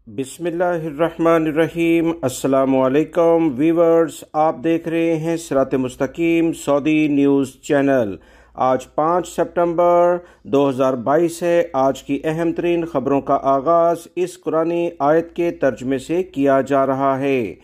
बिस्मिल्लाहिर्रहमानिर्रहीम। अस्सलामु अलैकुम वीवर्स, आप देख रहे हैं सिरात मुस्तकीम सऊदी न्यूज़ चैनल। आज 5 सितंबर 2022 है। आज की अहम तरीन ख़बरों का आगाज़ इस कुरानी आयत के तर्जमे से किया जा रहा है।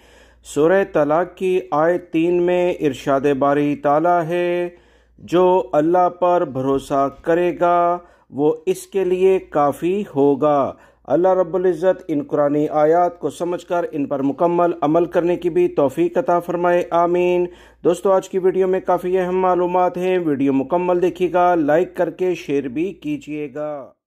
सूरह तलाक की आयत 3 में इरशाद बारी ताला है, जो अल्लाह पर भरोसा करेगा वो इसके लिए काफ़ी होगा। अल्लाह रब्बुल इज़्ज़त इन कुरानी आयात को समझकर इन पर मुकम्मल अमल करने की भी तौफीक अता फरमाए, आमीन। दोस्तों, आज की वीडियो में काफ़ी अहम मालूमात हैं। वीडियो मुकम्मल देखिएगा, लाइक करके शेयर भी कीजिएगा।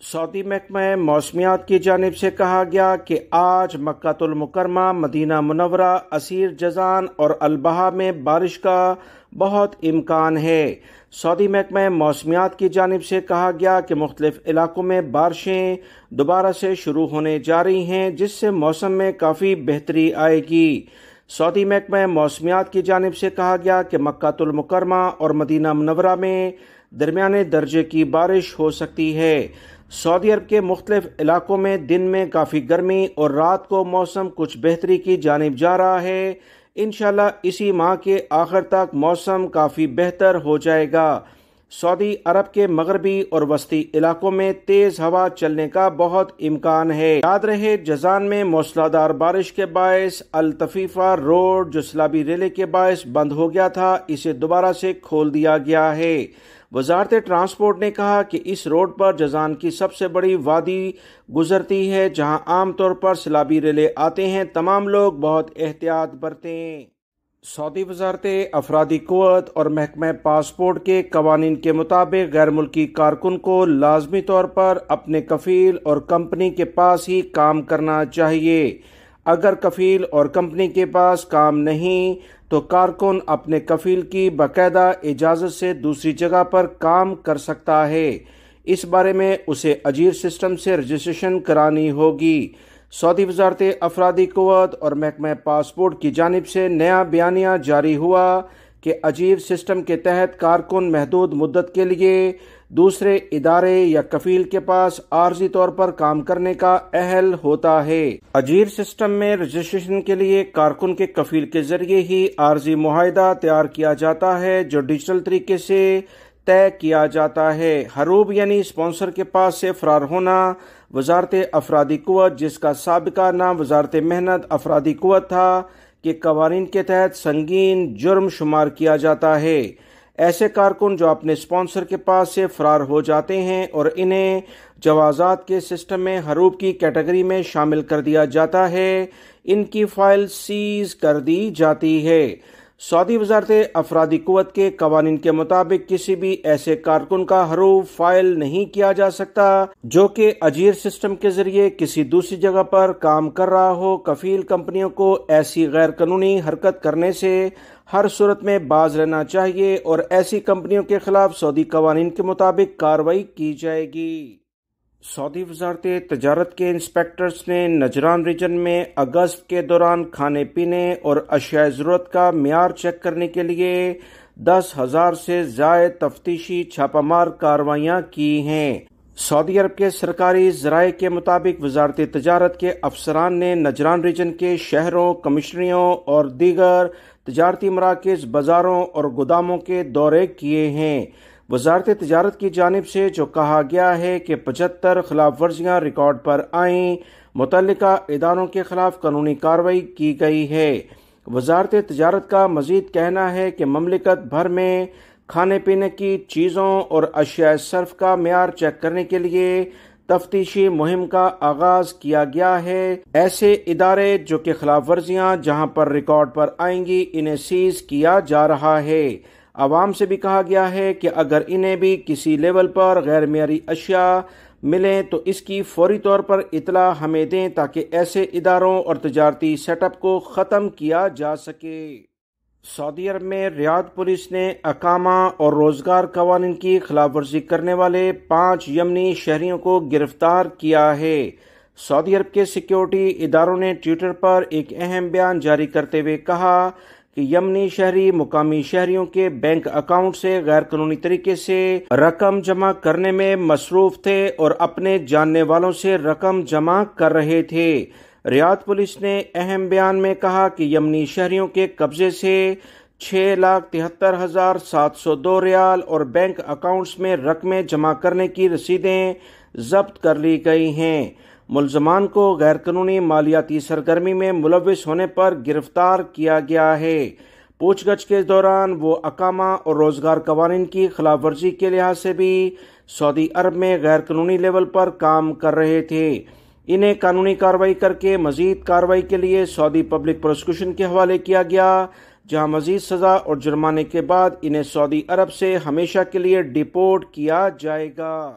सऊदी महकमा मौसमियात की जानिब से कहा गया कि आज मक्कातुल मुकर्रमा, मदीना मुनव्वरा, असीर जज़ान और अलबहा में बारिश का बहुत इम्कान है। सऊदी महकमा मौसमियात की जानिब से कहा गया कि मुख्तलिफ इलाकों में बारिशें दोबारा से शुरू होने जा रही हैं, जिससे मौसम में काफ़ी बेहतरी आएगी। सऊदी महकमा मौसमियात की जानिब से कहा गया कि मक्कातुल मुकर्रमा और मदीना मुनव्वरा में दरमियाने दर्जे की बारिश हो सकती है। सऊदी अरब के मुख्तलिफ इलाकों में दिन में काफ़ी गर्मी और रात को मौसम कुछ बेहतरी की जानिब जा रहा है। इंशाल्लाह इसी माह के आखिर तक मौसम काफ़ी बेहतर हो जाएगा। सऊदी अरब के मगरबी और वस्ती इलाकों में तेज़ हवा चलने का बहुत इम्कान है। याद रहे, जज़ान में मूसलाधार बारिश के बायस अल तफीफा रोड, जो सलाबी रेले के बायस बंद हो गया था, इसे दोबारा से खोल दिया गया है। वजारत ट्रांसपोर्ट ने कहा कि इस रोड पर जज़ान की सबसे बड़ी वादी गुजरती है, जहां आमतौर पर सैलाबी रेले आते हैं। तमाम लोग बहुत एहतियात बरतें। सऊदी वजारत अफरादी क़ुव्वत और महकमा पासपोर्ट के कवानीन के मुताबिक गैर मुल्की कारकुन को लाजमी तौर पर अपने कफील और कंपनी के पास ही काम करना चाहिए। अगर कफील और कंपनी के पास काम नहीं तो कारकुन अपने कफील की बाकायदा इजाज़त से दूसरी जगह पर काम कर सकता है। इस बारे में उसे अजीर सिस्टम से रजिस्ट्रेशन करानी होगी। सऊदी वजारत अफरादी क़ुव्वत और महकमा पासपोर्ट की जानिब से नया बयानिया जारी हुआ कि अजीर सिस्टम के तहत कारकुन महदूद मुद्दत के लिए दूसरे इदारे या कफील के पास आर्जी तौर पर काम करने का अहल होता है। अजीर सिस्टम में रजिस्ट्रेशन के लिए कारकुन के कफील के जरिए ही आर्जी मुआहिदा तैयार किया जाता है, जो डिजिटल तरीके से तय किया जाता है। हरूब यानी स्पॉन्सर के पास से फरार होना वजारत अफरादी क़ुव्वत, जिसका साबिका नाम वजारत मेहनत अफरादी क़ुव्वत था, के कवानीन के तहत संगीन जुर्म शुमार किया जाता है। ऐसे कारकुन जो अपने स्पॉन्सर के पास से फरार हो जाते हैं और इन्हें जवाजात के सिस्टम में हरूब की कैटेगरी में शामिल कर दिया जाता है, इनकी फाइल सीज कर दी जाती है। सऊदी वजारत अफरादी क़ुव्वत के कवानीन के मुताबिक किसी भी ऐसे कारकुन का हरूब फाइल नहीं किया जा सकता जो कि अजीर सिस्टम के जरिए किसी दूसरी जगह पर काम कर रहा हो। कफील कंपनियों को ऐसी गैर कानूनी हरकत करने से हर सूरत में बाज रहना चाहिए और ऐसी कंपनियों के खिलाफ सऊदी कवानीन के मुताबिक कार्रवाई की जाएगी। सऊदी वजारत तजारत के इंस्पेक्टर्स ने नजरान रीजन में अगस्त के दौरान खाने पीने और अशिया ज़रूरत का मियार चेक करने के लिए 10,000 से ज़ायद तफ्तीशी छापामार कार्रवाइयाँ की हैं। सऊदी अरब के सरकारी ज़राए के मुताबिक वजारत तजारत के अफसरान ने नजरान रीजन के शहरों, कमिश्नरियों और दीगर तजारती मराकज़, बाज़ारों और गोदामों के दौरे किए हैं। वजारत तजारत की जानिब से जो कहा गया है कि 75 खिलाफ वर्जियाँ रिकॉर्ड पर आईं, मुतल्लिका इदारों के खिलाफ कानूनी कार्रवाई की गई है। वजारत तजारत का मजीद कहना है कि ममलिकत भर में खाने पीने की चीज़ों और अशिया सर्फ का मियार चेक करने के लिए तफ्तीशी मुहिम का आगाज किया गया है। ऐसे इदारे जो कि खिलाफ वर्जियाँ जहाँ पर रिकॉर्ड पर आएंगी, इन्हें सीज किया जा रहा है। आवाम से भी कहा गया है कि अगर इन्हें भी किसी लेवल पर गैर मियारी अशिया मिलें तो इसकी फौरी तौर पर इतला हमें दें, ताकि ऐसे इदारों और तजारती सेटअप को ख़त्म किया जा सके। सऊदी अरब में रियाद पुलिस ने अकामा और रोजगार कवानीन की खिलाफ वर्जी करने वाले 5 यमनी शहरियों को गिरफ्तार किया है। सऊदी अरब के सिक्योरिटी इदारों ने ट्विटर पर एक अहम बयान जारी करते हुए कहा کہ یمنی شہری مقامی شہریوں کے بینک اکاؤنٹ سے غیر قانونی طریقے سے رقم جمع کرنے میں مصروف تھے اور اپنے جاننے والوں سے رقم جمع کر رہے تھے۔ ریاض پولیس نے اہم بیان میں کہا کہ یمنی شہریوں کے قبضے سے 6,73,702 ریال اور بینک اکاؤنٹس میں رقمیں جمع کرنے کی رسیدیں ضبط کر لی گئی ہیں۔ ملزمان کو غیر قانونی مالیاتی سرگرمی میں ملوث ہونے پر گرفتار کیا گیا ہے۔ پوچھ گچھ کے دوران وہ اقامہ اور روزگار قوانین کی خلاف ورزی کے لحاظ سے بھی سعودی عرب میں غیر قانونی لیول پر کام کر رہے تھے۔ انہیں قانونی کارروائی کر کے مزید کارروائی کے لیے سعودی پبلک پروسیکیوشن کے حوالے کیا گیا، جہاں مزید سزا اور جرمانے کے بعد انہیں سعودی عرب سے ہمیشہ کے لیے ڈیپورٹ کیا جائے گا۔